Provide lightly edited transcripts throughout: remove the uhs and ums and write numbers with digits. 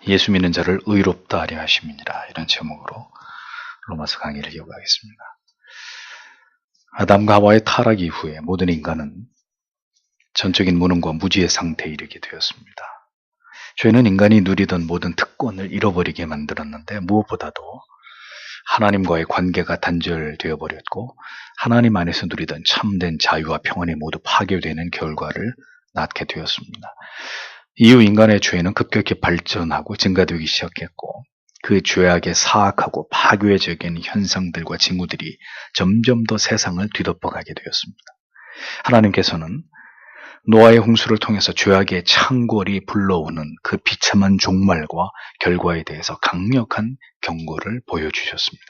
예수 믿는 자를 의롭다 하려 하심이니라. 이런 제목으로 로마서 강의를 이어가겠습니다. 아담과 하와의 타락 이후에 모든 인간은 전적인 무능과 무지의 상태에 이르게 되었습니다. 죄는 인간이 누리던 모든 특권을 잃어버리게 만들었는데 무엇보다도 하나님과의 관계가 단절되어 버렸고 하나님 안에서 누리던 참된 자유와 평안이 모두 파괴되는 결과를 낳게 되었습니다. 이후 인간의 죄는 급격히 발전하고 증가되기 시작했고 그 죄악의 사악하고 파괴적인 현상들과 징후들이 점점 더 세상을 뒤덮어가게 되었습니다. 하나님께서는 노아의 홍수를 통해서 죄악의 창궐이 불러오는 그 비참한 종말과 결과에 대해서 강력한 경고를 보여주셨습니다.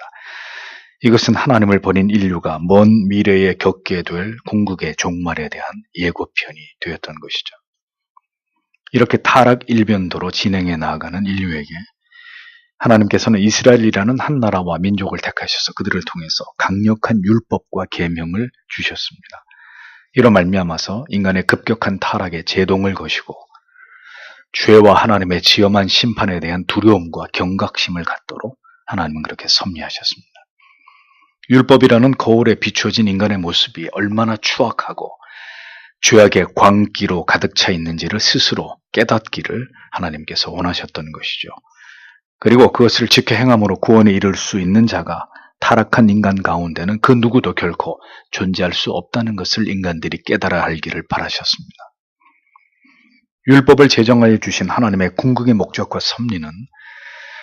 이것은 하나님을 버린 인류가 먼 미래에 겪게 될 궁극의 종말에 대한 예고편이 되었던 것이죠. 이렇게 타락 일변도로 진행해 나아가는 인류에게 하나님께서는 이스라엘이라는 한 나라와 민족을 택하셔서 그들을 통해서 강력한 율법과 계명을 주셨습니다. 이로 말미암아서 인간의 급격한 타락에 제동을 거시고 죄와 하나님의 지엄한 심판에 대한 두려움과 경각심을 갖도록 하나님은 그렇게 섭리하셨습니다. 율법이라는 거울에 비추어진 인간의 모습이 얼마나 추악하고 죄악의 광기로 가득 차 있는지를 스스로 깨닫기를 하나님께서 원하셨던 것이죠. 그리고 그것을 지켜 행함으로 구원에 이를 수 있는 자가 타락한 인간 가운데는 그 누구도 결코 존재할 수 없다는 것을 인간들이 깨달아 알기를 바라셨습니다. 율법을 제정하여 주신 하나님의 궁극의 목적과 섭리는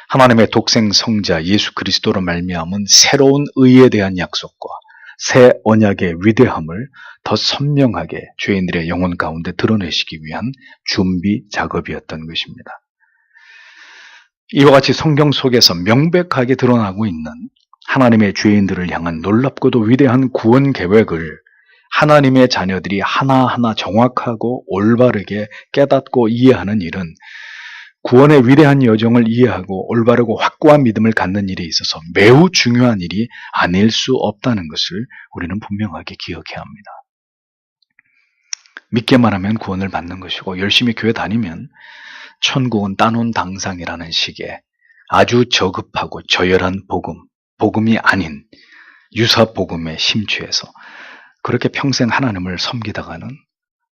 하나님의 독생 성자 예수 그리스도로 말미암은 새로운 의에 대한 약속과 새 언약의 위대함을 더 선명하게 죄인들의 영혼 가운데 드러내시기 위한 준비 작업이었던 것입니다. 이와 같이 성경 속에서 명백하게 드러나고 있는 하나님의 죄인들을 향한 놀랍고도 위대한 구원 계획을 하나님의 자녀들이 하나하나 정확하고 올바르게 깨닫고 이해하는 일은 구원의 위대한 여정을 이해하고 올바르고 확고한 믿음을 갖는 일에 있어서 매우 중요한 일이 아닐 수 없다는 것을 우리는 분명하게 기억해야 합니다. 믿기만 하면 구원을 받는 것이고 열심히 교회 다니면 천국은 따놓은 당상이라는 식의 아주 저급하고 저열한 복음이 아닌 유사 복음에 심취해서 그렇게 평생 하나님을 섬기다가는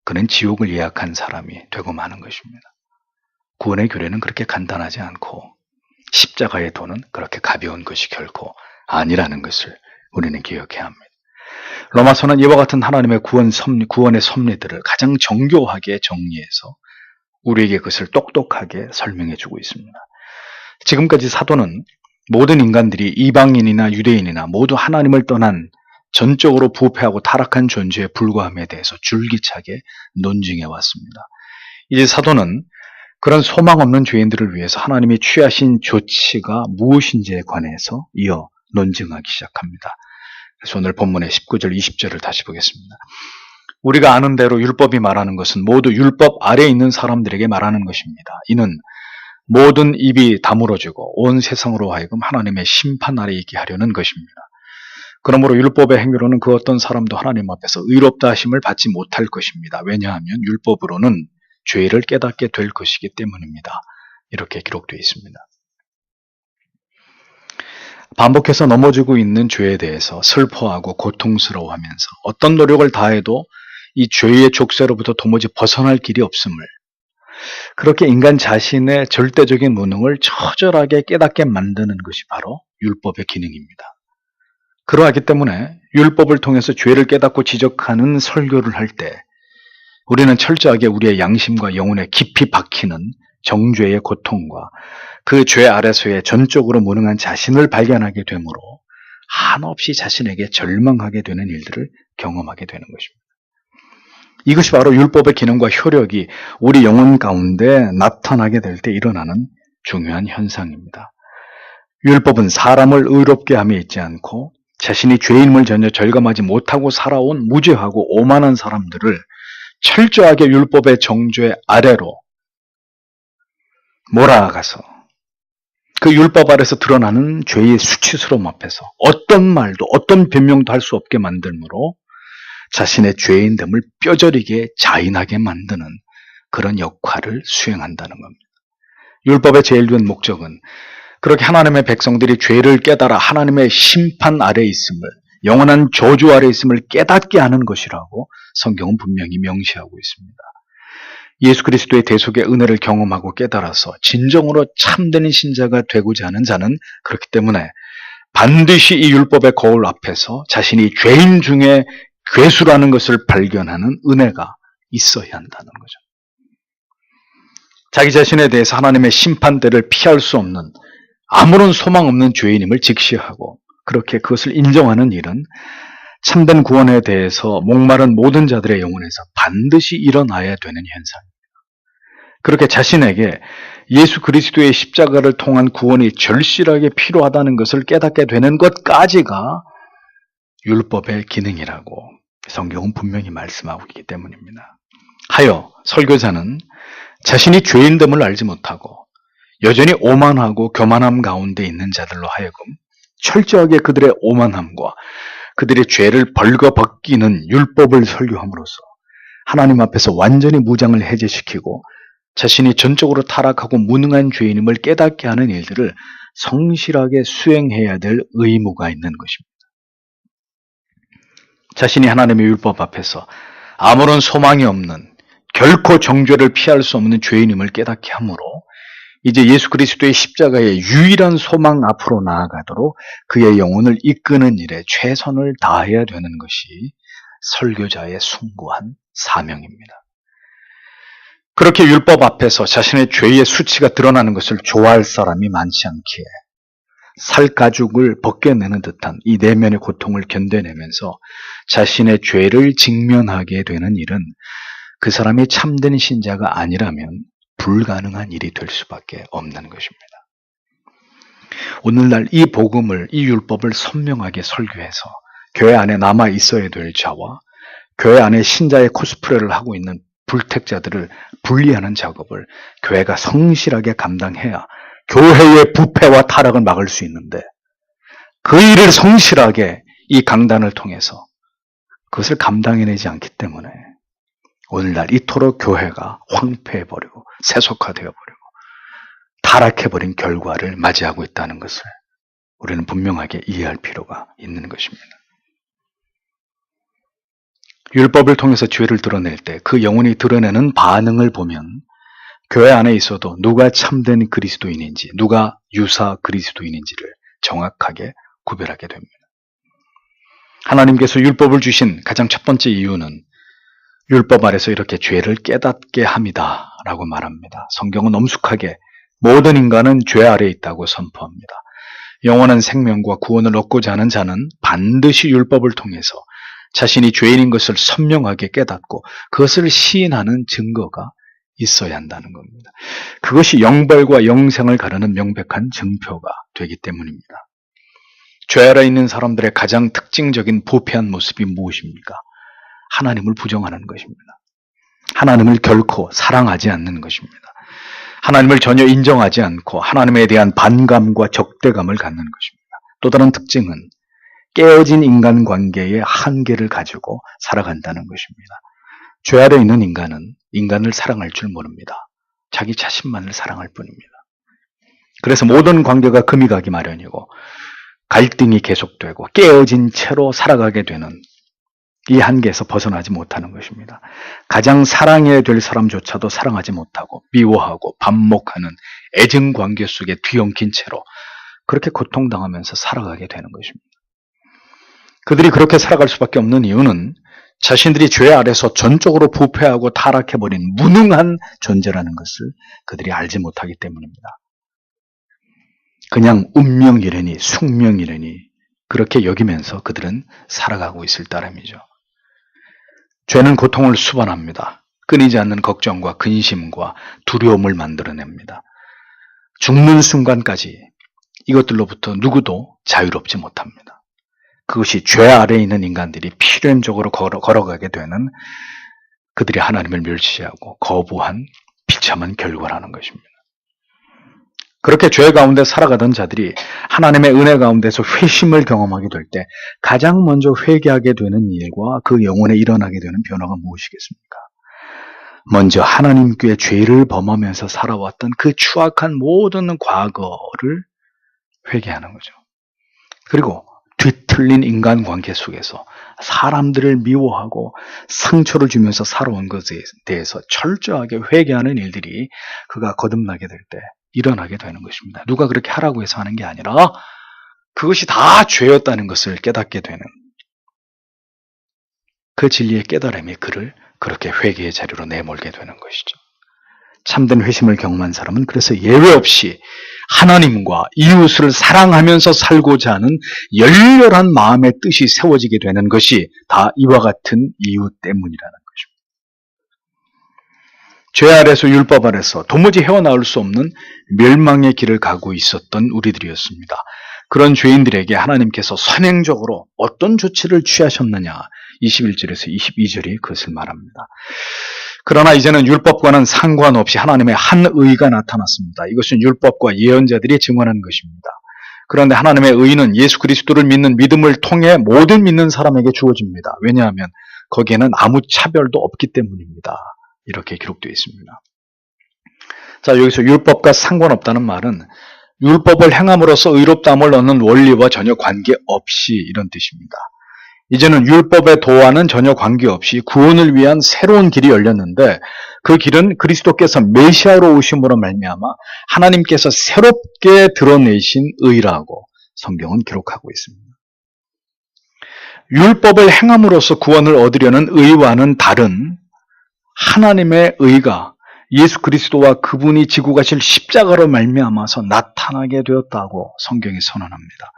그는 지옥을 예약한 사람이 되고 마는 것입니다. 구원의 교례는 그렇게 간단하지 않고 십자가의 도는 그렇게 가벼운 것이 결코 아니라는 것을 우리는 기억해야 합니다. 로마서는 이와 같은 하나님의 구원의 섭리들을 가장 정교하게 정리해서 우리에게 그것을 똑똑하게 설명해 주고 있습니다. 지금까지 사도는 모든 인간들이 이방인이나 유대인이나 모두 하나님을 떠난 전적으로 부패하고 타락한 존재에 불과함에 대해서 줄기차게 논증해 왔습니다. 이제 사도는 그런 소망 없는 죄인들을 위해서 하나님이 취하신 조치가 무엇인지에 관해서 이어 논증하기 시작합니다. 그래서 오늘 본문의 19절, 20절을 다시 보겠습니다. 우리가 아는 대로 율법이 말하는 것은 모두 율법 아래에 있는 사람들에게 말하는 것입니다. 이는 모든 입이 다물어지고 온 세상으로 하여금 하나님의 심판 아래에 있게 하려는 것입니다. 그러므로 율법의 행위로는 그 어떤 사람도 하나님 앞에서 의롭다 하심을 받지 못할 것입니다. 왜냐하면 율법으로는 죄를 깨닫게 될 것이기 때문입니다. 이렇게 기록되어 있습니다. 반복해서 넘어지고 있는 죄에 대해서 슬퍼하고 고통스러워하면서 어떤 노력을 다해도 이 죄의 족쇄로부터 도무지 벗어날 길이 없음을, 그렇게 인간 자신의 절대적인 무능을 처절하게 깨닫게 만드는 것이 바로 율법의 기능입니다. 그러하기 때문에 율법을 통해서 죄를 깨닫고 지적하는 설교를 할 때 우리는 철저하게 우리의 양심과 영혼에 깊이 박히는 정죄의 고통과 그 죄 아래서의 전적으로 무능한 자신을 발견하게 되므로 한없이 자신에게 절망하게 되는 일들을 경험하게 되는 것입니다. 이것이 바로 율법의 기능과 효력이 우리 영혼 가운데 나타나게 될 때 일어나는 중요한 현상입니다. 율법은 사람을 의롭게 함에 있지 않고 자신이 죄인임을 전혀 절감하지 못하고 살아온 무죄하고 오만한 사람들을 철저하게 율법의 정죄 아래로 몰아가서 그 율법 아래서 드러나는 죄의 수치스러움 앞에서 어떤 말도 어떤 변명도 할 수 없게 만들므로 자신의 죄인됨을 뼈저리게 자인하게 만드는 그런 역할을 수행한다는 겁니다. 율법의 제일 큰 목적은 그렇게 하나님의 백성들이 죄를 깨달아 하나님의 심판 아래 있음을, 영원한 저주 아래 있음을 깨닫게 하는 것이라고 성경은 분명히 명시하고 있습니다. 예수 그리스도의 대속의 은혜를 경험하고 깨달아서 진정으로 참된 신자가 되고자 하는 자는 그렇기 때문에 반드시 이 율법의 거울 앞에서 자신이 죄인 중에 괴수라는 것을 발견하는 은혜가 있어야 한다는 거죠. 자기 자신에 대해서 하나님의 심판대를 피할 수 없는 아무런 소망 없는 죄인임을 직시하고 그렇게 그것을 인정하는 일은 참된 구원에 대해서 목마른 모든 자들의 영혼에서 반드시 일어나야 되는 현상입니다. 그렇게 자신에게 예수 그리스도의 십자가를 통한 구원이 절실하게 필요하다는 것을 깨닫게 되는 것까지가 율법의 기능이라고 성경은 분명히 말씀하고 있기 때문입니다. 하여 설교자는 자신이 죄인됨을 알지 못하고 여전히 오만하고 교만함 가운데 있는 자들로 하여금 철저하게 그들의 오만함과 그들의 죄를 벌거벗기는 율법을 설교함으로써 하나님 앞에서 완전히 무장을 해제시키고 자신이 전적으로 타락하고 무능한 죄인임을 깨닫게 하는 일들을 성실하게 수행해야 될 의무가 있는 것입니다. 자신이 하나님의 율법 앞에서 아무런 소망이 없는 결코 정죄를 피할 수 없는 죄인임을 깨닫게 하므로 이제 예수 그리스도의 십자가의 유일한 소망 앞으로 나아가도록 그의 영혼을 이끄는 일에 최선을 다해야 되는 것이 설교자의 숭고한 사명입니다. 그렇게 율법 앞에서 자신의 죄의 수치가 드러나는 것을 좋아할 사람이 많지 않기에 살가죽을 벗겨내는 듯한 이 내면의 고통을 견뎌내면서 자신의 죄를 직면하게 되는 일은 그 사람이 참된 신자가 아니라면 불가능한 일이 될 수밖에 없는 것입니다. 오늘날 이 복음을, 이 율법을 선명하게 설교해서 교회 안에 남아 있어야 될 자와 교회 안에 신자의 코스프레를 하고 있는 불택자들을 분리하는 작업을 교회가 성실하게 감당해야 교회의 부패와 타락을 막을 수 있는데 그 일을 성실하게 이 강단을 통해서 그것을 감당해내지 않기 때문에 오늘날 이토록 교회가 황폐해버리고 세속화되어버리고 타락해버린 결과를 맞이하고 있다는 것을 우리는 분명하게 이해할 필요가 있는 것입니다. 율법을 통해서 죄를 드러낼 때 그 영혼이 드러내는 반응을 보면 교회 안에 있어도 누가 참된 그리스도인인지 누가 유사 그리스도인인지를 정확하게 구별하게 됩니다. 하나님께서 율법을 주신 가장 첫 번째 이유는 율법 아래서 이렇게 죄를 깨닫게 합니다 라고 말합니다. 성경은 엄숙하게 모든 인간은 죄 아래에 있다고 선포합니다. 영원한 생명과 구원을 얻고자 하는 자는 반드시 율법을 통해서 자신이 죄인인 것을 선명하게 깨닫고 그것을 시인하는 증거가 있어야 한다는 겁니다. 그것이 영벌과 영생을 가르는 명백한 증표가 되기 때문입니다. 죄 아래 있는 사람들의 가장 특징적인 부패한 모습이 무엇입니까? 하나님을 부정하는 것입니다. 하나님을 결코 사랑하지 않는 것입니다. 하나님을 전혀 인정하지 않고 하나님에 대한 반감과 적대감을 갖는 것입니다. 또 다른 특징은 깨어진 인간관계의 한계를 가지고 살아간다는 것입니다. 죄 아래 있는 인간은 인간을 사랑할 줄 모릅니다. 자기 자신만을 사랑할 뿐입니다. 그래서 모든 관계가 금이 가기 마련이고 갈등이 계속되고 깨어진 채로 살아가게 되는 이 한계에서 벗어나지 못하는 것입니다. 가장 사랑해야 될 사람조차도 사랑하지 못하고 미워하고 반목하는 애증 관계 속에 뒤엉킨 채로 그렇게 고통당하면서 살아가게 되는 것입니다. 그들이 그렇게 살아갈 수밖에 없는 이유는 자신들이 죄 아래서 전적으로 부패하고 타락해버린 무능한 존재라는 것을 그들이 알지 못하기 때문입니다. 그냥 운명이라니 숙명이라니 그렇게 여기면서 그들은 살아가고 있을 따름이죠. 죄는 고통을 수반합니다. 끊이지 않는 걱정과 근심과 두려움을 만들어냅니다. 죽는 순간까지 이것들로부터 누구도 자유롭지 못합니다. 그것이 죄 아래에 있는 인간들이 필연적으로 걸어가게 되는 그들이 하나님을 멸시하고 거부한 비참한 결과라는 것입니다. 그렇게 죄 가운데 살아가던 자들이 하나님의 은혜 가운데서 회심을 경험하게 될 때 가장 먼저 회개하게 되는 일과 그 영혼에 일어나게 되는 변화가 무엇이겠습니까? 먼저 하나님께 죄를 범하면서 살아왔던 그 추악한 모든 과거를 회개하는 거죠. 그리고 뒤틀린 인간관계 속에서 사람들을 미워하고 상처를 주면서 살아온 것에 대해서 철저하게 회개하는 일들이 그가 거듭나게 될 때 일어나게 되는 것입니다. 누가 그렇게 하라고 해서 하는 게 아니라 그것이 다 죄였다는 것을 깨닫게 되는 그 진리의 깨달음이 그를 그렇게 회개의 자리로 내몰게 되는 것이죠. 참된 회심을 경험한 사람은 그래서 예외 없이 하나님과 이웃을 사랑하면서 살고자 하는 열렬한 마음의 뜻이 세워지게 되는 것이 다 이와 같은 이유 때문이라는 것입니다. 죄 아래서 율법 아래서 도무지 헤어나올 수 없는 멸망의 길을 가고 있었던 우리들이었습니다. 그런 죄인들에게 하나님께서 선행적으로 어떤 조치를 취하셨느냐, 21절에서 22절이 그것을 말합니다. 그러나 이제는 율법과는 상관없이 하나님의 한 의가 나타났습니다. 이것은 율법과 예언자들이 증언한 것입니다. 그런데 하나님의 의는 예수 그리스도를 믿는 믿음을 통해 모든 믿는 사람에게 주어집니다. 왜냐하면 거기에는 아무 차별도 없기 때문입니다. 이렇게 기록되어 있습니다. 자, 여기서 율법과 상관없다는 말은 율법을 행함으로써 의롭다함을 얻는 원리와 전혀 관계없이 이런 뜻입니다. 이제는 율법의 도와는 전혀 관계없이 구원을 위한 새로운 길이 열렸는데 그 길은 그리스도께서 메시아로 오심으로 말미암아 하나님께서 새롭게 드러내신 의라고 성경은 기록하고 있습니다. 율법을 행함으로써 구원을 얻으려는 의와는 다른 하나님의 의가 예수 그리스도와 그분이 지고 가실 십자가로 말미암아서 나타나게 되었다고 성경이 선언합니다.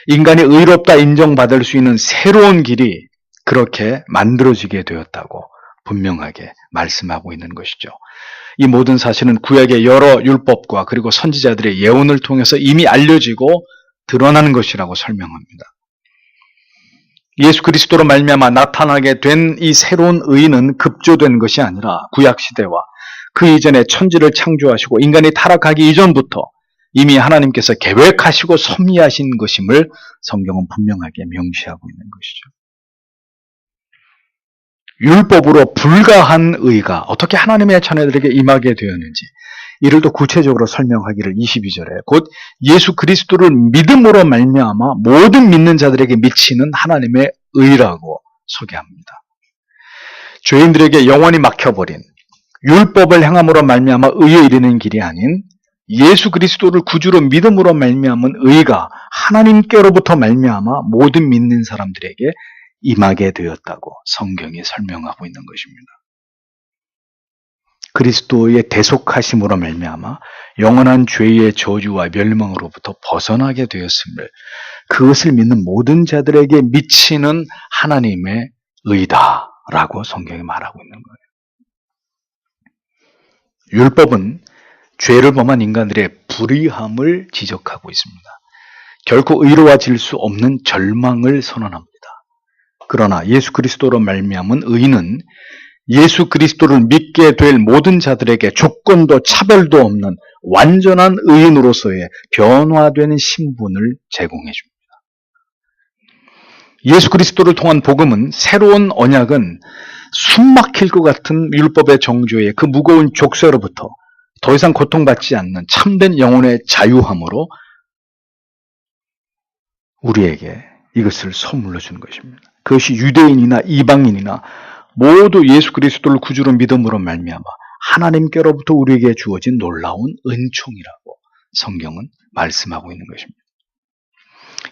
인간이 의롭다 인정받을 수 있는 새로운 길이 그렇게 만들어지게 되었다고 분명하게 말씀하고 있는 것이죠. 이 모든 사실은 구약의 여러 율법과 그리고 선지자들의 예언을 통해서 이미 알려지고 드러나는 것이라고 설명합니다. 예수 그리스도로 말미암아 나타나게 된 이 새로운 의는 급조된 것이 아니라 구약 시대와 그 이전에 천지를 창조하시고 인간이 타락하기 이전부터 이미 하나님께서 계획하시고 섭리하신 것임을 성경은 분명하게 명시하고 있는 것이죠. 율법으로 불가한 의가 어떻게 하나님의 자녀들에게 임하게 되었는지 이를 또 구체적으로 설명하기를 22절에 곧 예수 그리스도를 믿음으로 말미암아 모든 믿는 자들에게 미치는 하나님의 의라고 소개합니다. 죄인들에게 영원히 막혀버린 율법을 행함으로 말미암아 의에 이르는 길이 아닌 예수 그리스도를 구주로 믿음으로 말미암은 의가 하나님께로부터 말미암아 모든 믿는 사람들에게 임하게 되었다고 성경이 설명하고 있는 것입니다. 그리스도의 대속하심으로 말미암아 영원한 죄의 저주와 멸망으로부터 벗어나게 되었음을 그것을 믿는 모든 자들에게 미치는 하나님의 의다라고 성경이 말하고 있는 거예요. 율법은 죄를 범한 인간들의 불의함을 지적하고 있습니다. 결코 의로워질 수 없는 절망을 선언합니다. 그러나 예수 그리스도로 말미암은 의는 예수 그리스도를 믿게 될 모든 자들에게 조건도 차별도 없는 완전한 의인으로서의 변화된 신분을 제공해 줍니다. 예수 그리스도를 통한 복음은 새로운 언약은 숨막힐 것 같은 율법의 정죄의 그 무거운 족쇄로부터 더 이상 고통받지 않는 참된 영혼의 자유함으로 우리에게 이것을 선물로 주는 것입니다. 그것이 유대인이나 이방인이나 모두 예수 그리스도를 구주로 믿음으로 말미암아 하나님께로부터 우리에게 주어진 놀라운 은총이라고 성경은 말씀하고 있는 것입니다.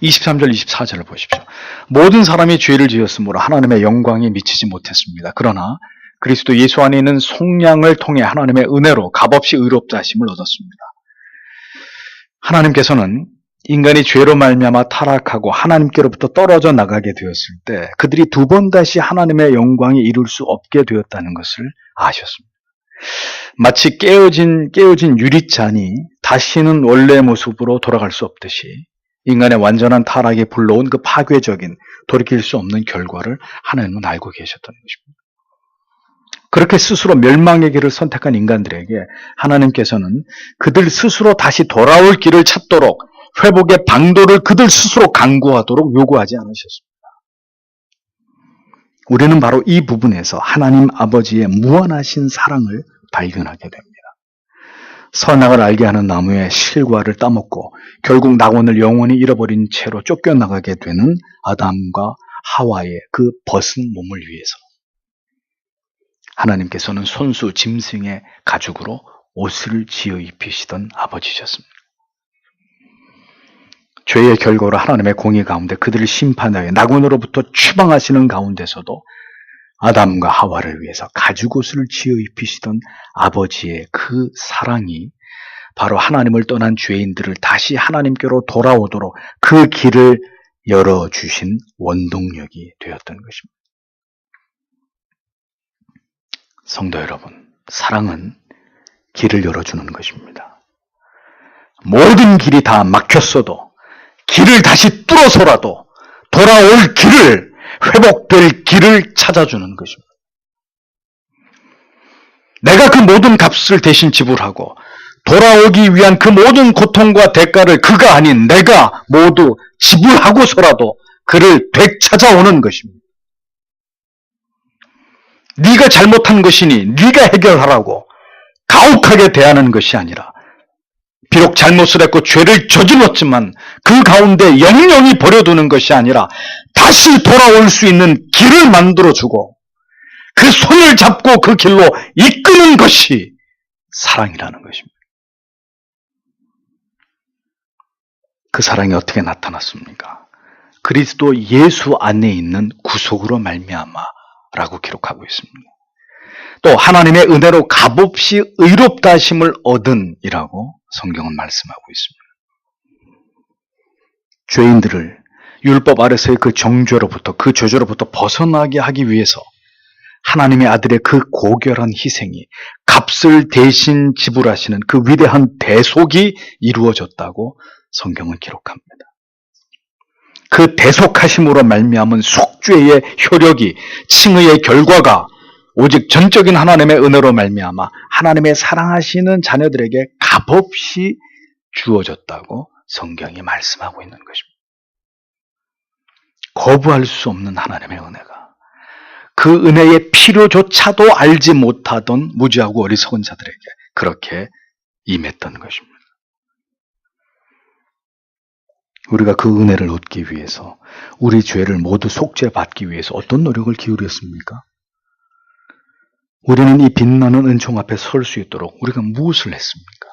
23절, 24절을 보십시오. 모든 사람이 죄를 지었으므로 하나님의 영광에 미치지 못했습니다. 그러나 그리스도 예수 안에 있는 속량을 통해 하나님의 은혜로 값없이 의롭다 하심을 얻었습니다. 하나님께서는 인간이 죄로 말미암아 타락하고 하나님께로부터 떨어져 나가게 되었을 때 그들이 두 번 다시 하나님의 영광에 이룰 수 없게 되었다는 것을 아셨습니다. 마치 깨어진 유리잔이 다시는 원래의 모습으로 돌아갈 수 없듯이 인간의 완전한 타락이 불러온 그 파괴적인 돌이킬 수 없는 결과를 하나님은 알고 계셨다는 것입니다. 그렇게 스스로 멸망의 길을 선택한 인간들에게 하나님께서는 그들 스스로 다시 돌아올 길을 찾도록 회복의 방도를 그들 스스로 강구하도록 요구하지 않으셨습니다. 우리는 바로 이 부분에서 하나님 아버지의 무한하신 사랑을 발견하게 됩니다. 선악을 알게 하는 나무의 실과를 따먹고 결국 낙원을 영원히 잃어버린 채로 쫓겨나가게 되는 아담과 하와의 그 벗은 몸을 위해서 하나님께서는 손수 짐승의 가죽으로 옷을 지어 입히시던 아버지셨습니다. 죄의 결과로 하나님의 공의 가운데 그들을 심판하여 낙원으로부터 추방하시는 가운데서도 아담과 하와를 위해서 가죽옷을 지어 입히시던 아버지의 그 사랑이 바로 하나님을 떠난 죄인들을 다시 하나님께로 돌아오도록 그 길을 열어주신 원동력이 되었던 것입니다. 성도 여러분, 사랑은 길을 열어주는 것입니다. 모든 길이 다 막혔어도 길을 다시 뚫어서라도 돌아올 길을, 회복될 길을 찾아주는 것입니다. 내가 그 모든 값을 대신 지불하고 돌아오기 위한 그 모든 고통과 대가를 그가 아닌 내가 모두 지불하고서라도 그를 되찾아오는 것입니다. 네가 잘못한 것이니 네가 해결하라고 가혹하게 대하는 것이 아니라 비록 잘못을 했고 죄를 저질렀지만 그 가운데 영영히 버려두는 것이 아니라 다시 돌아올 수 있는 길을 만들어주고 그 손을 잡고 그 길로 이끄는 것이 사랑이라는 것입니다. 그 사랑이 어떻게 나타났습니까? 그리스도 예수 안에 있는 구속으로 말미암아라고 기록하고 있습니다. 또 하나님의 은혜로 값없이 의롭다 하심을 얻은 이라고 성경은 말씀하고 있습니다. 죄인들을 율법 아래서의 그 정죄로부터, 그 저주로부터 벗어나게 하기 위해서 하나님의 아들의 그 고결한 희생이 값을 대신 지불하시는 그 위대한 대속이 이루어졌다고 성경은 기록합니다. 그 대속하심으로 말미암은 속죄의 효력이, 칭의의 결과가 오직 전적인 하나님의 은혜로 말미암아 하나님의 사랑하시는 자녀들에게 값없이 주어졌다고 성경이 말씀하고 있는 것입니다. 거부할 수 없는 하나님의 은혜가 그 은혜의 필요조차도 알지 못하던 무지하고 어리석은 자들에게 그렇게 임했던 것입니다. 우리가 그 은혜를 얻기 위해서, 우리 죄를 모두 속죄받기 위해서 어떤 노력을 기울였습니까? 우리는 이 빛나는 은총 앞에 설 수 있도록 우리가 무엇을 했습니까?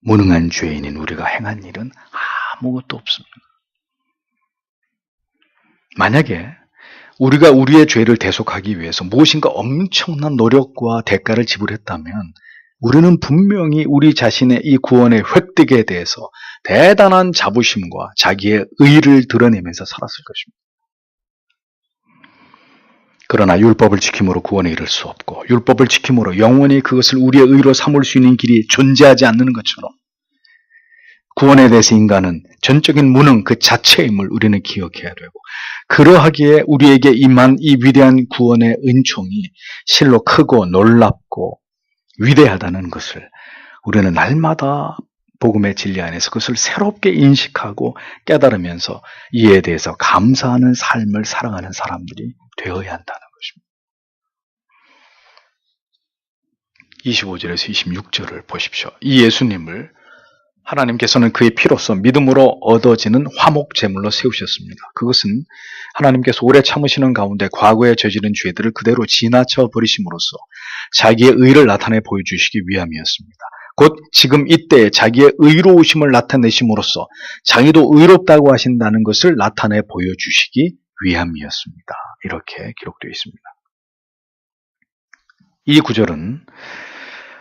무능한 죄인인 우리가 행한 일은 아무것도 없습니다. 만약에 우리가 우리의 죄를 대속하기 위해서 무엇인가 엄청난 노력과 대가를 지불했다면 우리는 분명히 우리 자신의 이 구원의 획득에 대해서 대단한 자부심과 자기의 의를 드러내면서 살았을 것입니다. 그러나 율법을 지킴으로 구원에 이를 수 없고 율법을 지킴으로 영원히 그것을 우리의 의로 삼을 수 있는 길이 존재하지 않는 것처럼 구원에 대해서 인간은 전적인 무능 그 자체임을 우리는 기억해야 되고, 그러하기에 우리에게 임한 이 위대한 구원의 은총이 실로 크고 놀랍고 위대하다는 것을 우리는 날마다 복음의 진리 안에서 그것을 새롭게 인식하고 깨달으면서 이에 대해서 감사하는 삶을 살아가는 사람들이 되어야 한다는 것입니다. 25절에서 26절을 보십시오. 이 예수님을 하나님께서는 그의 피로써 믿음으로 얻어지는 화목 제물로 세우셨습니다. 그것은 하나님께서 오래 참으시는 가운데 과거에 저지른 죄들을 그대로 지나쳐 버리심으로써 자기의 의를 나타내 보여주시기 위함이었습니다. 곧 지금 이때 자기의 의로우심을 나타내심으로써 자기도 의롭다고 하신다는 것을 나타내 보여주시기 위함이었습니다. 이렇게 기록되어 있습니다. 이 구절은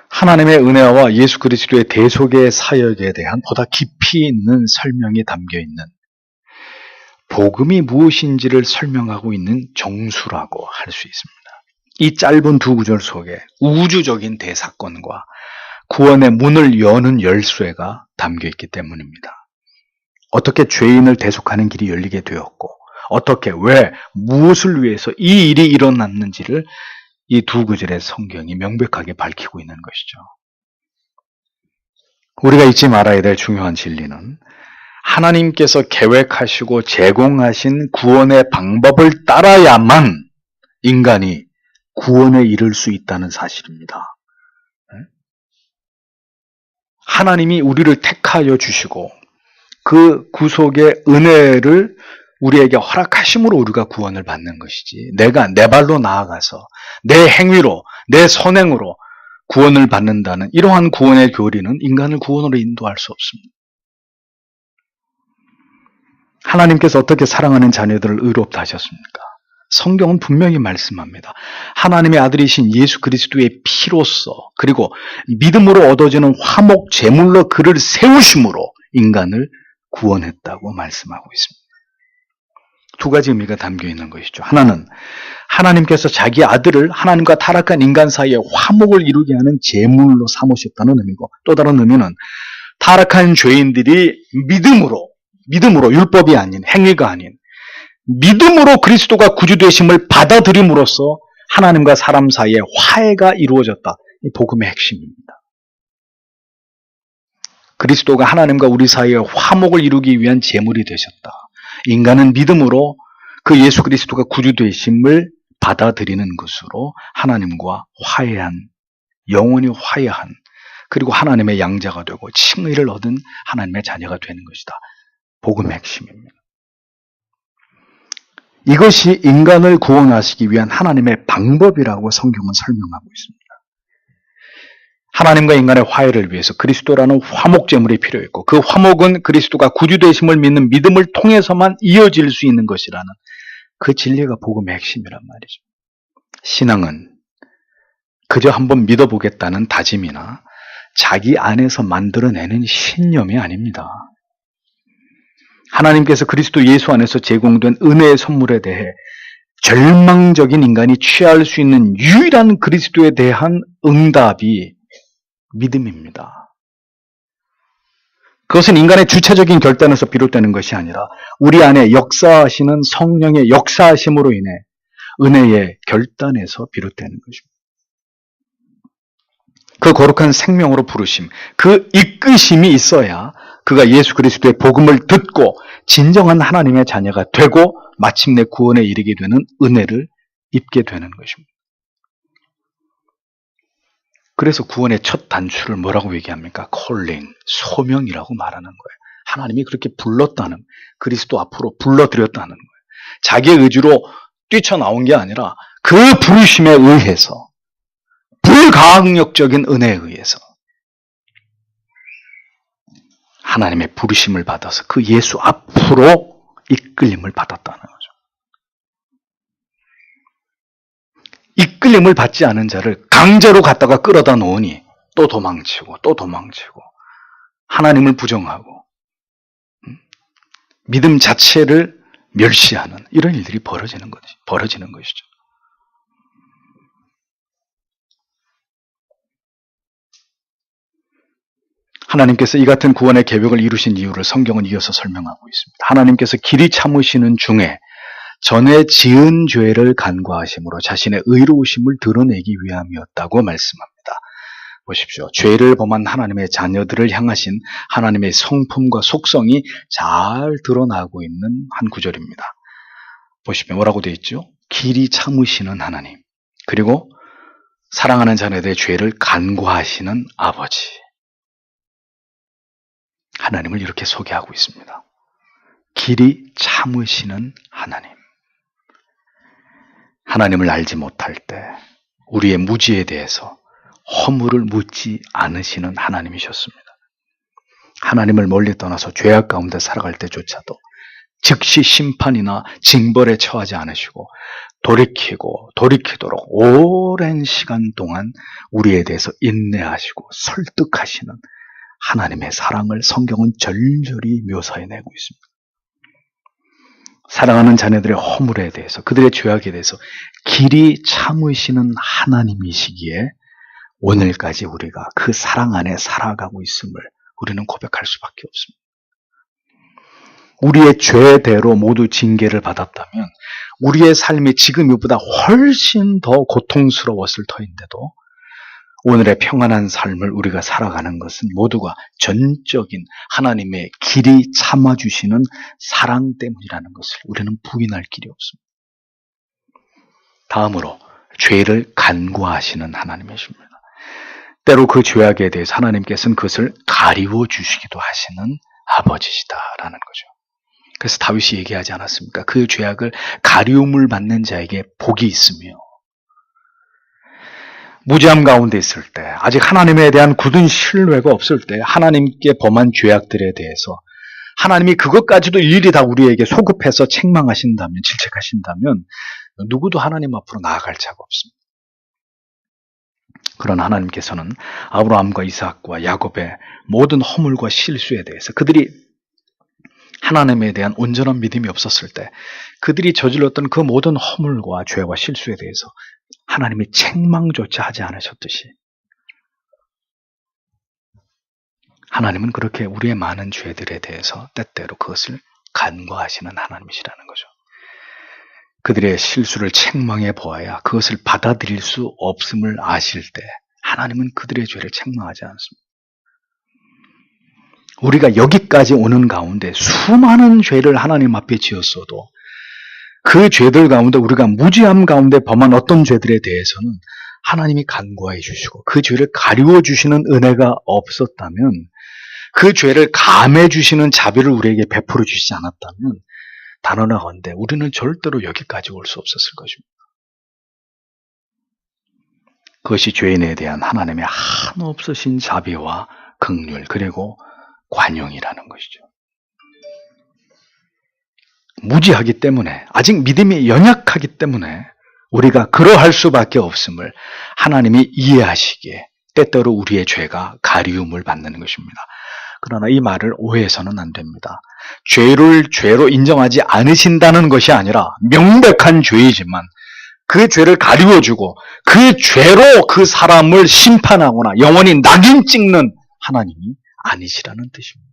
하나님의 은혜와 예수 그리스도의 대속의 사역에 대한 보다 깊이 있는 설명이 담겨 있는, 복음이 무엇인지를 설명하고 있는 정수라고 할 수 있습니다. 이 짧은 두 구절 속에 우주적인 대사건과 구원의 문을 여는 열쇠가 담겨 있기 때문입니다. 어떻게 죄인을 대속하는 길이 열리게 되었고, 어떻게, 왜, 무엇을 위해서 이 일이 일어났는지를 이 두 구절의 성경이 명백하게 밝히고 있는 것이죠. 우리가 잊지 말아야 될 중요한 진리는 하나님께서 계획하시고 제공하신 구원의 방법을 따라야만 인간이 구원에 이를 수 있다는 사실입니다. 하나님이 우리를 택하여 주시고 그 구속의 은혜를 우리에게 허락하심으로 우리가 구원을 받는 것이지, 내가 내 발로 나아가서 내 행위로, 내 선행으로 구원을 받는다는 이러한 구원의 교리는 인간을 구원으로 인도할 수 없습니다. 하나님께서 어떻게 사랑하는 자녀들을 의롭다 하셨습니까? 성경은 분명히 말씀합니다. 하나님의 아들이신 예수 그리스도의 피로써, 그리고 믿음으로 얻어지는 화목 제물로 그를 세우심으로 인간을 구원했다고 말씀하고 있습니다. 두 가지 의미가 담겨 있는 것이죠. 하나는 하나님께서 자기 아들을 하나님과 타락한 인간 사이에 화목을 이루게 하는 제물로 삼으셨다는 의미고, 또 다른 의미는 타락한 죄인들이 믿음으로 율법이 아닌, 행위가 아닌 믿음으로 그리스도가 구주 되심을 받아들임으로써 하나님과 사람 사이에 화해가 이루어졌다. 이 복음의 핵심입니다. 그리스도가 하나님과 우리 사이에 화목을 이루기 위한 제물이 되셨다. 인간은 믿음으로 그 예수 그리스도가 구주 되심을 받아들이는 것으로 하나님과 화해한, 영원히 화해한, 그리고 하나님의 양자가 되고 칭의를 얻은 하나님의 자녀가 되는 것이다. 복음의 핵심입니다. 이것이 인간을 구원하시기 위한 하나님의 방법이라고 성경은 설명하고 있습니다. 하나님과 인간의 화해를 위해서 그리스도라는 화목제물이 필요했고, 그 화목은 그리스도가 구주 되심을 믿는 믿음을 통해서만 이어질 수 있는 것이라는 그 진리가 복음의 핵심이란 말이죠. 신앙은 그저 한번 믿어보겠다는 다짐이나 자기 안에서 만들어내는 신념이 아닙니다. 하나님께서 그리스도 예수 안에서 제공된 은혜의 선물에 대해 절망적인 인간이 취할 수 있는 유일한 그리스도에 대한 응답이 믿음입니다. 그것은 인간의 주체적인 결단에서 비롯되는 것이 아니라 우리 안에 역사하시는 성령의 역사하심으로 인해 은혜의 결단에서 비롯되는 것입니다. 그 거룩한 생명으로 부르심, 그 이끄심이 있어야 그가 예수 그리스도의 복음을 듣고 진정한 하나님의 자녀가 되고 마침내 구원에 이르게 되는 은혜를 입게 되는 것입니다. 그래서 구원의 첫 단추를 뭐라고 얘기합니까? 콜링, 소명이라고 말하는 거예요. 하나님이 그렇게 불렀다는, 그리스도 앞으로 불러들였다는 거예요. 자기의 의지로 뛰쳐나온 게 아니라 그 부르심에 의해서, 불가항력적인 은혜에 의해서 하나님의 부르심을 받아서 그 예수 앞으로 이끌림을 받았다는 거죠. 이끌림을 받지 않은 자를 강제로 갖다가 끌어다 놓으니 또 도망치고 하나님을 부정하고 믿음 자체를 멸시하는 이런 일들이 벌어지는 것이죠. 하나님께서 이 같은 구원의 계획을 이루신 이유를 성경은 이어서 설명하고 있습니다. 하나님께서 길이 참으시는 중에 전에 지은 죄를 간과하심으로 자신의 의로우심을 드러내기 위함이었다고 말씀합니다. 보십시오. 죄를 범한 하나님의 자녀들을 향하신 하나님의 성품과 속성이 잘 드러나고 있는 한 구절입니다. 보시면 뭐라고 되어 있죠? 길이 참으시는 하나님, 그리고 사랑하는 자녀들의 죄를 간과하시는 아버지. 하나님을 이렇게 소개하고 있습니다. 길이 참으시는 하나님. 하나님을 알지 못할 때 우리의 무지에 대해서 허물을 묻지 않으시는 하나님이셨습니다. 하나님을 멀리 떠나서 죄악 가운데 살아갈 때조차도 즉시 심판이나 징벌에 처하지 않으시고 돌이키도록 오랜 시간 동안 우리에 대해서 인내하시고 설득하시는 하나님의 사랑을 성경은 절절히 묘사해내고 있습니다. 사랑하는 자녀들의 허물에 대해서, 그들의 죄악에 대해서 길이 참으시는 하나님이시기에 오늘까지 우리가 그 사랑 안에 살아가고 있음을 우리는 고백할 수밖에 없습니다. 우리의 죄대로 모두 징계를 받았다면 우리의 삶이 지금 이보다 훨씬 더 고통스러웠을 터인데도 오늘의 평안한 삶을 우리가 살아가는 것은 모두가 전적인 하나님의 길이 참아주시는 사랑 때문이라는 것을 우리는 부인할 길이 없습니다. 다음으로 죄를 간구하시는 하나님이십니다. 때로 그 죄악에 대해서 하나님께서는 그것을 가리워 주시기도 하시는 아버지시다라는 거죠. 그래서 다윗이 얘기하지 않았습니까? 그 죄악을 가리움을 받는 자에게 복이 있으며, 무지함 가운데 있을 때, 아직 하나님에 대한 굳은 신뢰가 없을 때 하나님께 범한 죄악들에 대해서 하나님이 그것까지도 일일이 다 우리에게 소급해서 책망하신다면, 질책하신다면 누구도 하나님 앞으로 나아갈 자가 없습니다. 그러나 하나님께서는 아브라함과 이삭과 야곱의 모든 허물과 실수에 대해서, 그들이 하나님에 대한 온전한 믿음이 없었을 때 그들이 저질렀던 그 모든 허물과 죄와 실수에 대해서 하나님이 책망조차 하지 않으셨듯이, 하나님은 그렇게 우리의 많은 죄들에 대해서 때때로 그것을 간과하시는 하나님이시라는 거죠. 그들의 실수를 책망해 보아야 그것을 받아들일 수 없음을 아실 때 하나님은 그들의 죄를 책망하지 않습니다. 우리가 여기까지 오는 가운데 수많은 죄를 하나님 앞에 지었어도 그 죄들 가운데 우리가 무지함 가운데 범한 어떤 죄들에 대해서는 하나님이 간구해 주시고 그 죄를 가리워 주시는 은혜가 없었다면, 그 죄를 감해 주시는 자비를 우리에게 베풀어 주시지 않았다면 단언하건대 우리는 절대로 여기까지 올 수 없었을 것입니다. 그것이 죄인에 대한 하나님의 한없으신 자비와 긍휼, 그리고 관용이라는 것이죠. 무지하기 때문에, 아직 믿음이 연약하기 때문에 우리가 그러할 수밖에 없음을 하나님이 이해하시기에 때때로 우리의 죄가 가리움을 받는 것입니다. 그러나 이 말을 오해해서는 안 됩니다. 죄를 죄로 인정하지 않으신다는 것이 아니라 명백한 죄이지만 그 죄를 가리워주고 그 죄로 그 사람을 심판하거나 영원히 낙인 찍는 하나님이 아니시라는 뜻입니다.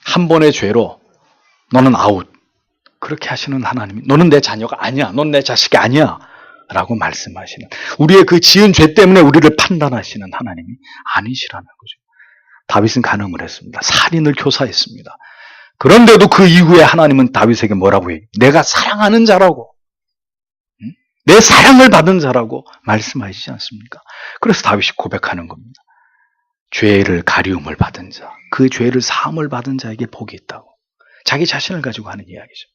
한 번의 죄로 너는 아웃, 그렇게 하시는 하나님이, 너는 내 자녀가 아니야, 넌 내 자식이 아니야 라고 말씀하시는, 우리의 그 지은 죄 때문에 우리를 판단하시는 하나님이 아니시라는 거죠. 다윗은 간음을 했습니다. 살인을 교사했습니다. 그런데도 그 이후에 하나님은 다윗에게 뭐라고 해요? 내가 사랑하는 자라고, 내 사랑을 받은 자라고 말씀하시지 않습니까? 그래서 다윗이 고백하는 겁니다. 죄를 가리움을 받은 자, 그 죄를 사함을 받은 자에게 복이 있다고. 자기 자신을 가지고 하는 이야기죠.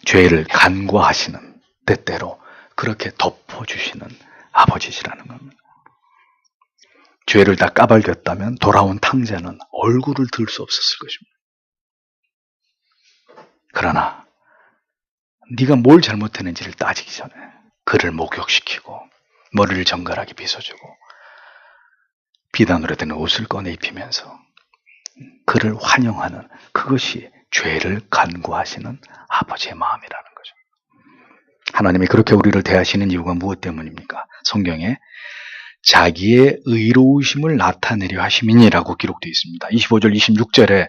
죄를 간과하시는, 때때로 그렇게 덮어주시는 아버지시라는 겁니다. 죄를 다 까발겼다면 돌아온 탕자는 얼굴을 들 수 없었을 것입니다. 그러나 네가 뭘 잘못했는지를 따지기 전에 그를 목욕시키고 머리를 정갈하게 빗어주고 비단으로 된 옷을 꺼내 입히면서 그를 환영하는, 그것이 죄를 간구하시는 아버지의 마음이라는 거죠. 하나님이 그렇게 우리를 대하시는 이유가 무엇 때문입니까? 성경에 자기의 의로우심을 나타내려 하심이니라고 기록되어 있습니다. 25절, 26절에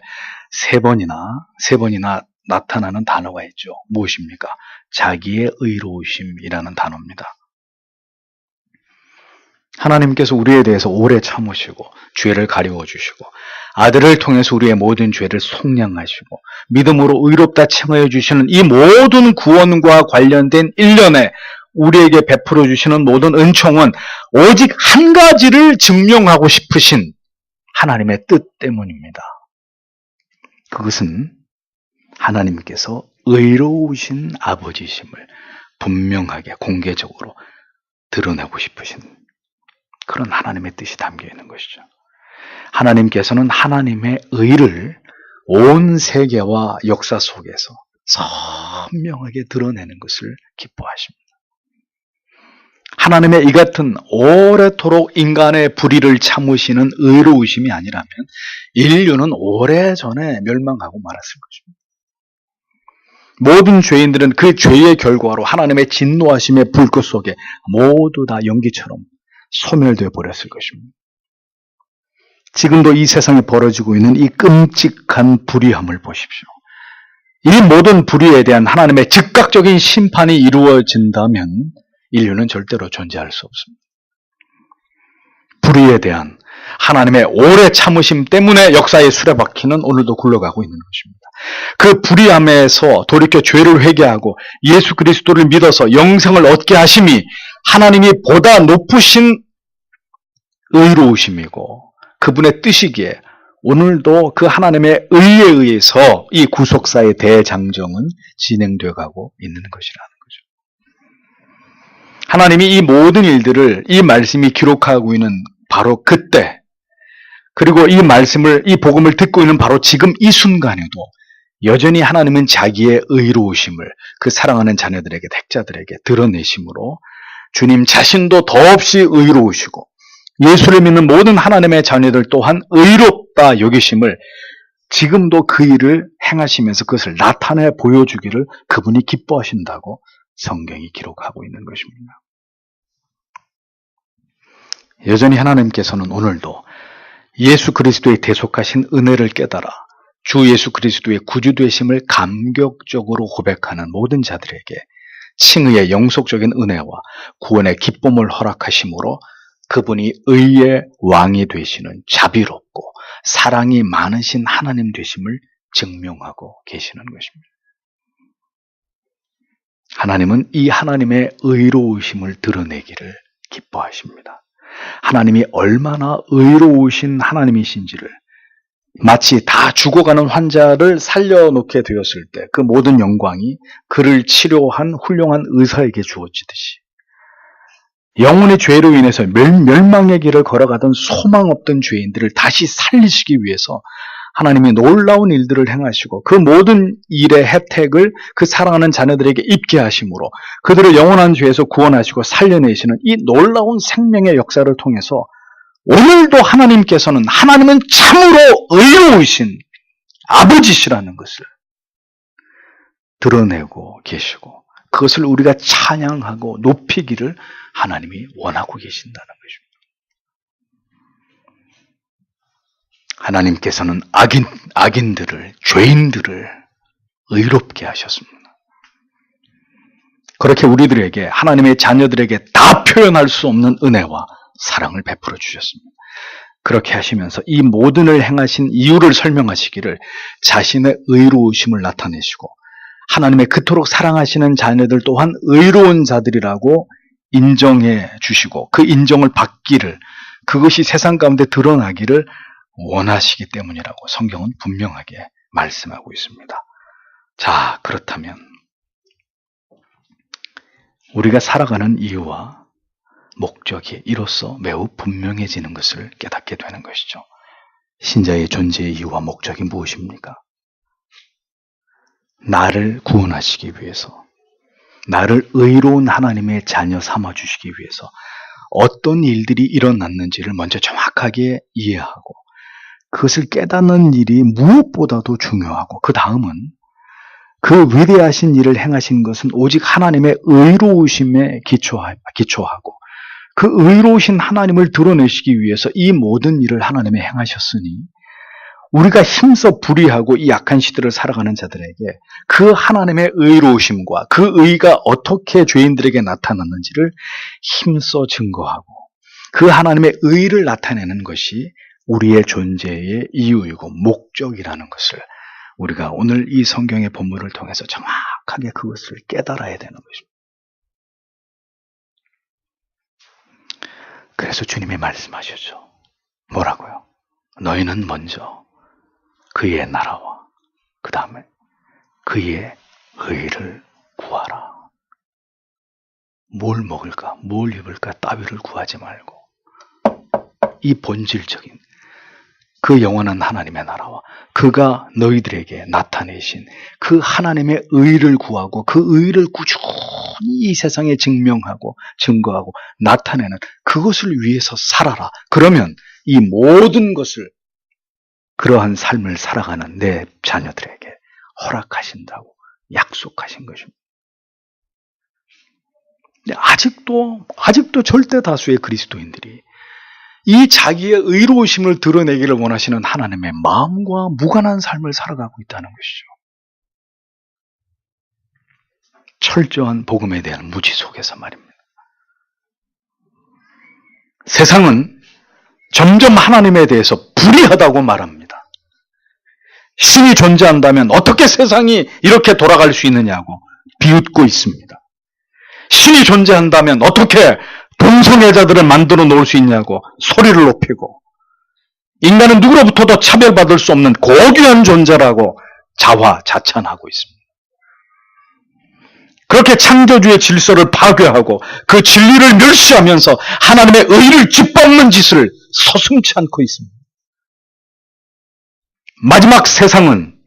세 번이나 나타나는 단어가 있죠. 무엇입니까? 자기의 의로우심이라는 단어입니다. 하나님께서 우리에 대해서 오래 참으시고 죄를 가리워 주시고 아들을 통해서 우리의 모든 죄를 속량하시고 믿음으로 의롭다 칭하여 주시는 이 모든 구원과 관련된 일련의 우리에게 베풀어 주시는 모든 은총은 오직 한 가지를 증명하고 싶으신 하나님의 뜻 때문입니다. 그것은 하나님께서 의로우신 아버지심을 분명하게 공개적으로 드러내고 싶으신 그런 하나님의 뜻이 담겨 있는 것이죠. 하나님께서는 하나님의 의를 온 세계와 역사 속에서 선명하게 드러내는 것을 기뻐하십니다. 하나님의 이 같은 오래도록 인간의 불의를 참으시는 의로우심이 아니라면 인류는 오래전에 멸망하고 말았을 것입니다. 모든 죄인들은 그 죄의 결과로 하나님의 진노하심의 불꽃 속에 모두 다 연기처럼 소멸되어 버렸을 것입니다. 지금도 이 세상에 벌어지고 있는 이 끔찍한 불의함을 보십시오. 이 모든 불의에 대한 하나님의 즉각적인 심판이 이루어진다면 인류는 절대로 존재할 수 없습니다. 불의에 대한 하나님의 오래 참으심 때문에 역사의 수레바퀴는 오늘도 굴러가고 있는 것입니다. 그 불의함에서 돌이켜 죄를 회개하고 예수 그리스도를 믿어서 영생을 얻게 하심이 하나님이 보다 높으신 의로우심이고 그분의 뜻이기에 오늘도 그 하나님의 의에 의해서 이 구속사의 대장정은 진행되어 가고 있는 것이라는 거죠. 하나님이 이 모든 일들을 이 말씀이 기록하고 있는 바로 그때, 그리고 이 복음을 듣고 있는 바로 지금 이 순간에도 여전히 하나님은 자기의 의로우심을 그 사랑하는 자녀들에게, 택자들에게 드러내심으로 주님 자신도 더없이 의로우시고 예수를 믿는 모든 하나님의 자녀들 또한 의롭다 여기심을 지금도 그 일을 행하시면서 그것을 나타내 보여주기를 그분이 기뻐하신다고 성경이 기록하고 있는 것입니다. 여전히 하나님께서는 오늘도 예수 그리스도의 대속하신 은혜를 깨달아 주 예수 그리스도의 구주되심을 감격적으로 고백하는 모든 자들에게 칭의의 영속적인 은혜와 구원의 기쁨을 허락하심으로 그분이 의의 왕이 되시는 자비롭고 사랑이 많으신 하나님 되심을 증명하고 계시는 것입니다. 하나님은 이 하나님의 의로우심을 드러내기를 기뻐하십니다. 하나님이 얼마나 의로우신 하나님이신지를 마치 다 죽어가는 환자를 살려놓게 되었을 때 그 모든 영광이 그를 치료한 훌륭한 의사에게 주어지듯이 영혼의 죄로 인해서 멸망의 길을 걸어가던 소망 없던 죄인들을 다시 살리시기 위해서 하나님이 놀라운 일들을 행하시고 그 모든 일의 혜택을 그 사랑하는 자녀들에게 입게 하심으로 그들을 영원한 죄에서 구원하시고 살려내시는 이 놀라운 생명의 역사를 통해서 오늘도 하나님은 참으로 의로우신 아버지시라는 것을 드러내고 계시고 그것을 우리가 찬양하고 높이기를 하나님이 원하고 계신다는 것입니다. 하나님께서는 악인들을, 죄인들을 의롭게 하셨습니다. 그렇게 우리들에게, 하나님의 자녀들에게 다 표현할 수 없는 은혜와 사랑을 베풀어 주셨습니다. 그렇게 하시면서 이 모든을 행하신 이유를 설명하시기를 자신의 의로우심을 나타내시고 하나님의 그토록 사랑하시는 자녀들 또한 의로운 자들이라고 인정해 주시고 그 인정을 받기를, 그것이 세상 가운데 드러나기를 원하시기 때문이라고 성경은 분명하게 말씀하고 있습니다. 자, 그렇다면 우리가 살아가는 이유와 목적이 이로써 매우 분명해지는 것을 깨닫게 되는 것이죠. 신자의 존재의 이유와 목적이 무엇입니까? 나를 구원하시기 위해서, 나를 의로운 하나님의 자녀 삼아주시기 위해서 어떤 일들이 일어났는지를 먼저 정확하게 이해하고 그것을 깨닫는 일이 무엇보다도 중요하고, 그 다음은 그 위대하신 일을 행하신 것은 오직 하나님의 의로우심에 기초하고 그 의로우신 하나님을 드러내시기 위해서 이 모든 일을 하나님이 행하셨으니 우리가 힘써 불의하고 이 약한 시대를 살아가는 자들에게 그 하나님의 의로우심과 그 의가 어떻게 죄인들에게 나타났는지를 힘써 증거하고 그 하나님의 의를 나타내는 것이 우리의 존재의 이유이고 목적이라는 것을 우리가 오늘 이 성경의 본문을 통해서 정확하게 그것을 깨달아야 되는 것입니다. 그래서 주님이 말씀하셨죠. 뭐라고요? 너희는 먼저 그의 나라와 그 다음에 그의 의를 구하라. 뭘 먹을까, 뭘 입을까 따위를 구하지 말고 이 본질적인 그 영원한 하나님의 나라와 그가 너희들에게 나타내신 그 하나님의 의를 구하고 그 의를 꾸준히 이 세상에 증명하고 증거하고 나타내는 그것을 위해서 살아라. 그러면 이 모든 것을, 그러한 삶을 살아가는 내 자녀들에게 허락하신다고 약속하신 것입니다. 아직도 절대 다수의 그리스도인들이 이 자기의 의로우심을 드러내기를 원하시는 하나님의 마음과 무관한 삶을 살아가고 있다는 것이죠. 철저한 복음에 대한 무지 속에서 말입니다. 세상은 점점 하나님에 대해서 불의하다고 말합니다. 신이 존재한다면 어떻게 세상이 이렇게 돌아갈 수 있느냐고 비웃고 있습니다. 신이 존재한다면 어떻게 동성애자들을 만들어 놓을 수 있냐고 소리를 높이고, 인간은 누구로부터도 차별받을 수 없는 고귀한 존재라고 자화자찬하고 있습니다. 그렇게 창조주의 질서를 파괴하고 그 진리를 멸시하면서 하나님의 의를 짓밟는 짓을 서슴지 않고 있습니다. 마지막 세상은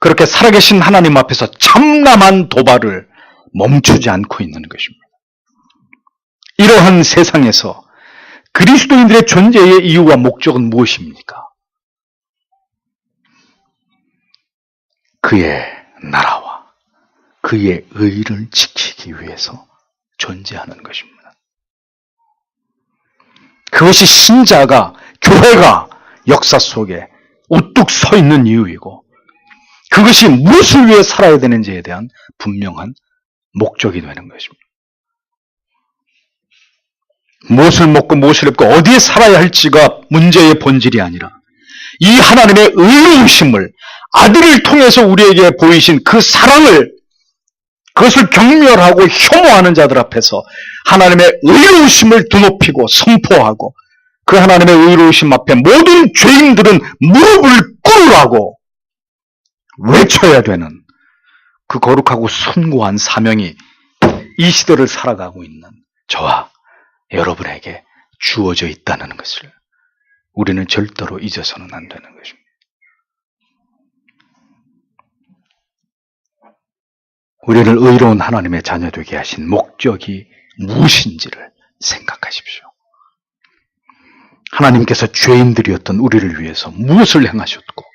그렇게 살아계신 하나님 앞에서 참담한 도발을 멈추지 않고 있는 것입니다. 이러한 세상에서 그리스도인들의 존재의 이유와 목적은 무엇입니까? 그의 나라와 그의 의를 지키기 위해서 존재하는 것입니다. 그것이 신자가, 교회가 역사 속에 우뚝 서 있는 이유이고, 그것이 무엇을 위해 살아야 되는지에 대한 분명한 목적이 되는 것입니다. 무엇을 먹고 무엇을 입고 어디에 살아야 할지가 문제의 본질이 아니라, 이 하나님의 의로우심을, 아들을 통해서 우리에게 보이신 그 사랑을, 그것을 경멸하고 혐오하는 자들 앞에서 하나님의 의로우심을 드높이고 선포하고, 그 하나님의 의로우심 앞에 모든 죄인들은 무릎을 꿇으라고 외쳐야 되는 그 거룩하고 숭고한 사명이 이 시대를 살아가고 있는 저와 여러분에게 주어져 있다는 것을 우리는 절대로 잊어서는 안 되는 것입니다. 우리를 의로운 하나님의 자녀 되게 하신 목적이 무엇인지를 생각하십시오. 하나님께서 죄인들이었던 우리를 위해서 무엇을 행하셨고,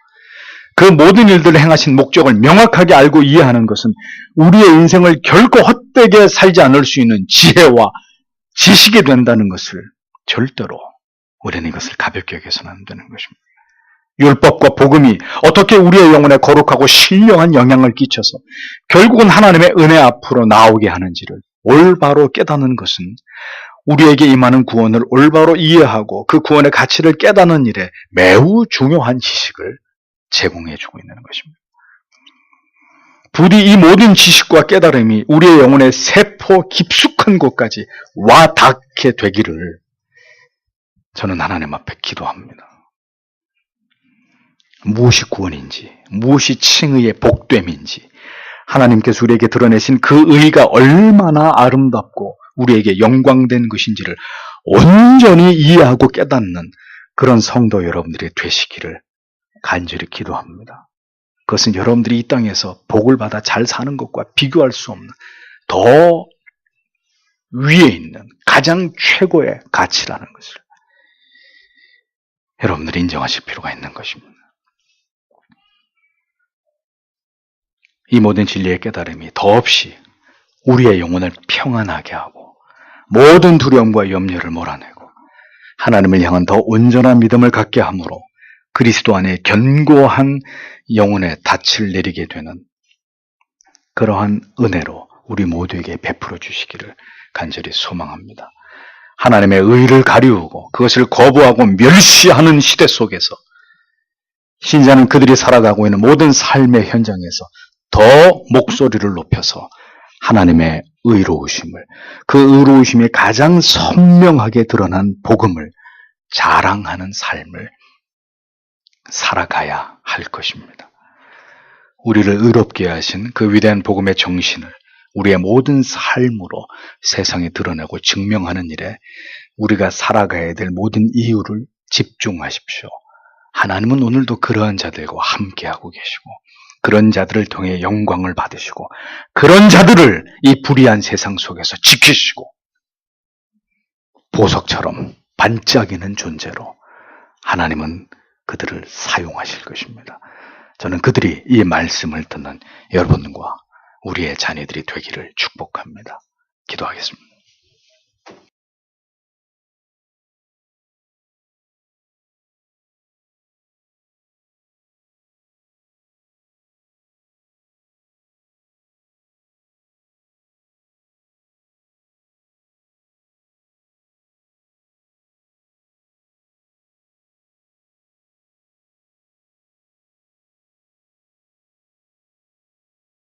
그 모든 일들을 행하신 목적을 명확하게 알고 이해하는 것은 우리의 인생을 결코 헛되게 살지 않을 수 있는 지혜와 지식이 된다는 것을 절대로 우리는 이것을 가볍게 여겨서는 안 되는 것입니다. 율법과 복음이 어떻게 우리의 영혼에 거룩하고 신령한 영향을 끼쳐서 결국은 하나님의 은혜 앞으로 나오게 하는지를 올바로 깨닫는 것은 우리에게 임하는 구원을 올바로 이해하고 그 구원의 가치를 깨닫는 일에 매우 중요한 지식을 제공해주고 있는 것입니다. 부디 이 모든 지식과 깨달음이 우리의 영혼의 세포 깊숙한 곳까지 와 닿게 되기를 저는 하나님 앞에 기도합니다. 무엇이 구원인지, 무엇이 칭의의 복됨인지, 하나님께서 우리에게 드러내신 그 의가 얼마나 아름답고 우리에게 영광된 것인지를 온전히 이해하고 깨닫는 그런 성도 여러분들이 되시기를 간절히 기도합니다. 그것은 여러분들이 이 땅에서 복을 받아 잘 사는 것과 비교할 수 없는 더 위에 있는 가장 최고의 가치라는 것을 여러분들이 인정하실 필요가 있는 것입니다. 이 모든 진리의 깨달음이 더없이 우리의 영혼을 평안하게 하고 모든 두려움과 염려를 몰아내고 하나님을 향한 더 온전한 믿음을 갖게 함으로 그리스도 안에 견고한 영혼의 닻을 내리게 되는 그러한 은혜로 우리 모두에게 베풀어 주시기를 간절히 소망합니다. 하나님의 의를 가리우고 그것을 거부하고 멸시하는 시대 속에서 신자는 그들이 살아가고 있는 모든 삶의 현장에서 더 목소리를 높여서 하나님의 의로우심을, 그 의로우심이 가장 선명하게 드러난 복음을 자랑하는 삶을 살아가야 할 것입니다. 우리를 의롭게 하신 그 위대한 복음의 정신을 우리의 모든 삶으로 세상에 드러내고 증명하는 일에 우리가 살아가야 될 모든 이유를 집중하십시오. 하나님은 오늘도 그러한 자들과 함께하고 계시고 그런 자들을 통해 영광을 받으시고 그런 자들을 이 불의한 세상 속에서 지키시고 보석처럼 반짝이는 존재로 하나님은 그들을 사용하실 것입니다. 저는 그들이 이 말씀을 듣는 여러분과 우리의 자녀들이 되기를 축복합니다. 기도하겠습니다.